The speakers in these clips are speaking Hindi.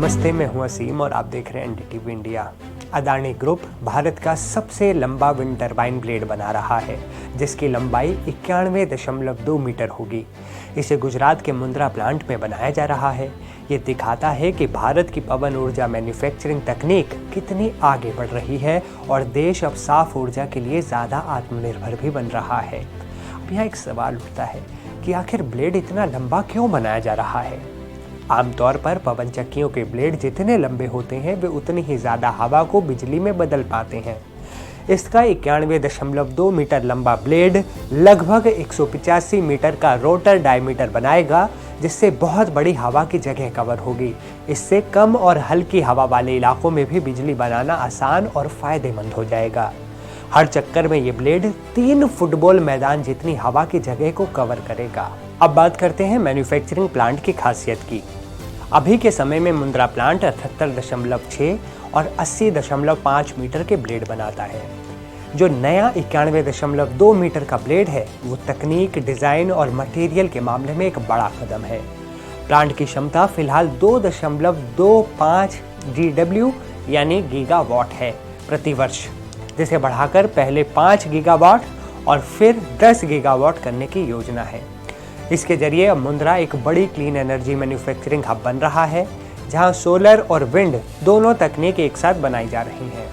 नमस्ते, मैं हूं असीम और आप देख रहे हैं NDTV India. Adani group Bharat का सबसे लंबा विंड टरबाइन ब्लेड बना रहा है, जिसकी लंबाई 91.2 मीटर होगी। इसे गुजरात के मुंद्रा प्लांट में बनाया जा रहा है। ये दिखाता है कि भारत की पवन ऊर्जा मैन्युफैक्चरिंग तकनीक कितनी आगे बढ़ रही है और देश अब साफ ऊर्जा के लिए ज़्यादा आत्मनिर्भर भी बन रहा है। अब यहाँ एक सवाल उठता है कि आखिर ब्लेड इतना लंबा क्यों बनाया जा रहा है। आमतौर पर पवन चक्कियों के ब्लेड जितने लंबे होते हैं वे उतनी ही ज़्यादा हवा को बिजली में बदल पाते हैं। इसका 91.2 मीटर लंबा ब्लेड लगभग 185 मीटर का रोटर डायमीटर बनाएगा, जिससे बहुत बड़ी हवा की जगह कवर होगी। इससे कम और हल्की हवा वाले इलाकों में भी बिजली बनाना आसान और फायदेमंद हो जाएगा। हर चक्कर में ये ब्लेड 3 फुटबॉल मैदान जितनी हवा की जगह को कवर करेगा। अब बात करते हैं मैन्युफैक्चरिंग प्लांट की खासियत की। अभी के समय में मुंद्रा प्लांट 78.6 और 80.5 मीटर के ब्लेड बनाता है। जो नया 91.2 मीटर का ब्लेड है वो तकनीक, डिजाइन और मटेरियल के मामले में एक बड़ा कदम है। प्लांट की क्षमता फिलहाल 2.25 GW यानी गीगावाट है प्रति वर्ष, जिसे बढ़ाकर पहले 5 गीगावाट और फिर 10 गीगावाट करने की योजना है। इसके जरिए अब मुंद्रा एक बड़ी क्लीन एनर्जी मैन्युफैक्चरिंग हब बन रहा है, जहां सोलर और विंड दोनों तकनीक एक साथ बनाई जा रही हैं।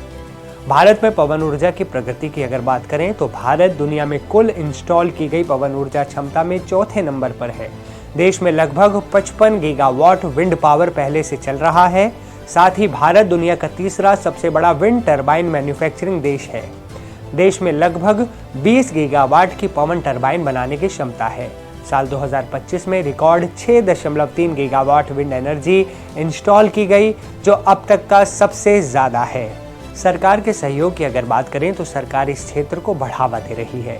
भारत में पवन ऊर्जा की प्रगति की अगर बात करें तो भारत दुनिया में कुल इंस्टॉल की गई पवन ऊर्जा क्षमता में चौथे नंबर पर है। देश में लगभग 55 गीगावाट विंड पावर पहले से चल रहा है। साथ ही भारत दुनिया का तीसरा सबसे बड़ा विंड टरबाइन मैन्युफैक्चरिंग देश है। देश में लगभग 20 गीगावाट की पवन टरबाइन बनाने की क्षमता है। साल 2025 में record 6.3 gigawatt wind energy install की गई, जो अब तक का सबसे ज़्यादा है। सरकार के सहयोग की अगर बात करें तो सरकार इस क्षेत्र को बढ़ावा दे रही है।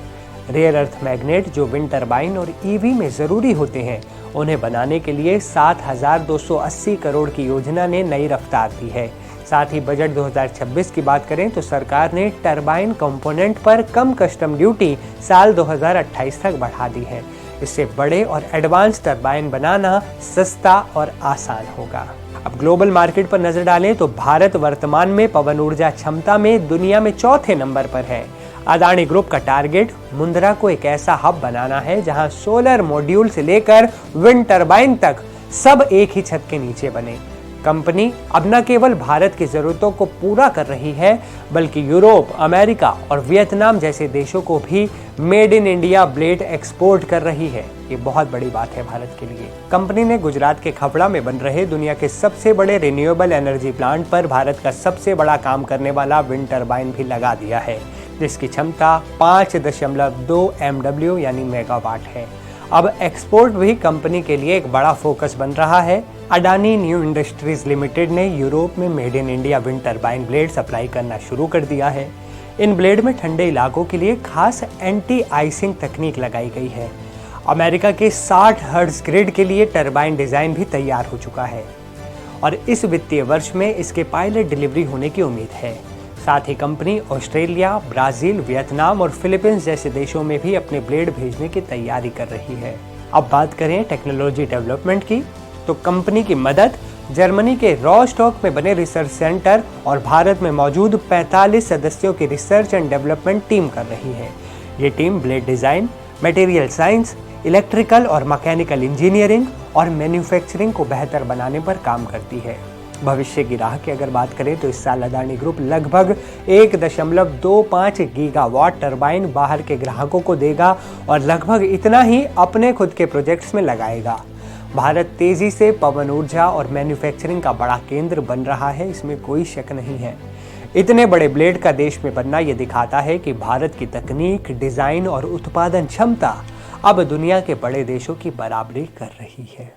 रेयर अर्थ मैग्नेट जो विंड टरबाइन और ईवी में ज़रूरी होते हैं, उन्हें बनाने के लिए 7,280 करोड़ की योजना ने नई रफ्तार दी है। साथ ही बजट 2026 की बात करें तो सरकार ने टरबाइन कंपोनेंट पर कम कस्टम ड्यूटी साल 2028 तक बढ़ा दी है। इससे बड़े और एडवांस टरबाइन बनाना सस्ता और आसान होगा। अब ग्लोबल मार्केट पर नजर डालें तो भारत वर्तमान में पवन ऊर्जा क्षमता में दुनिया में चौथे नंबर पर है। अदानी ग्रुप का टारगेट मुंद्रा को एक ऐसा हब बनाना है जहां सोलर मॉड्यूल से लेकर विंड टरबाइन तक सब एक ही छत के नीचे बने। कंपनी अब न केवल भारत की जरूरतों को पूरा कर रही है, बल्कि यूरोप, अमेरिका और वियतनाम जैसे देशों को भी made in India blade export कर रही है। ये बहुत बड़ी बात है भारत के लिए। कंपनी ने गुजरात के खपड़ा में बन रहे दुनिया के सबसे बड़े रिन्यूएबल एनर्जी प्लांट पर भारत का सबसे बड़ा काम करने वाला विंड टरबाइन भी लगा दिया है, जिसकी क्षमता 5.2 MW यानी मेगावाट है। अब एक्सपोर्ट भी कंपनी के लिए एक बड़ा फोकस बन रहा है। अडानी न्यू इंडस्ट्रीज लिमिटेड ने यूरोप में made in India wind turbine blade supply करना शुरू कर दिया है। इन ब्लेड में ठंडे इलाकों के लिए खास एंटी आइसिंग तकनीक लगाई गई है। अमेरिका के 60 हर्ट्ज ग्रिड के लिए टरबाइन डिजाइन भी तैयार हो चुका है और इस वित्तीय वर्ष में इसके पायलट डिलीवरी होने की उम्मीद है। साथ ही कंपनी ऑस्ट्रेलिया, ब्राजील, वियतनाम और फिलीपींस जैसे देशों में भी अपने ब्लेड भेजने की तैयारी कर रही है। अब बात करें टेक्नोलॉजी डेवलपमेंट की तो कंपनी की मदद जर्मनी के रॉस्टॉक में बने रिसर्च सेंटर और भारत में मौजूद 45 सदस्यों की रिसर्च एंड डेवलपमेंट टीम कर रही है। ये team blade design, material science, electrical और मैकेनिकल इंजीनियरिंग और मैन्युफैक्चरिंग को बेहतर बनाने पर काम करती है। भविष्य की राह की अगर बात करें तो इस साल अदानी ग्रुप लगभग 1.25 गीगावाट टरबाइन बाहर के ग्राहकों को देगा और लगभग इतना ही अपने खुद के प्रोजेक्ट्स में लगाएगा। भारत तेजी से पवन ऊर्जा और मैन्युफैक्चरिंग का बड़ा केंद्र बन रहा है, इसमें कोई शक नहीं है। इतने बड़े ब्लेड का देश में बनना ये दिखाता है कि भारत की तकनीक, डिजाइन और उत्पादन क्षमता अब दुनिया के बड़े देशों की बराबरी कर रही है।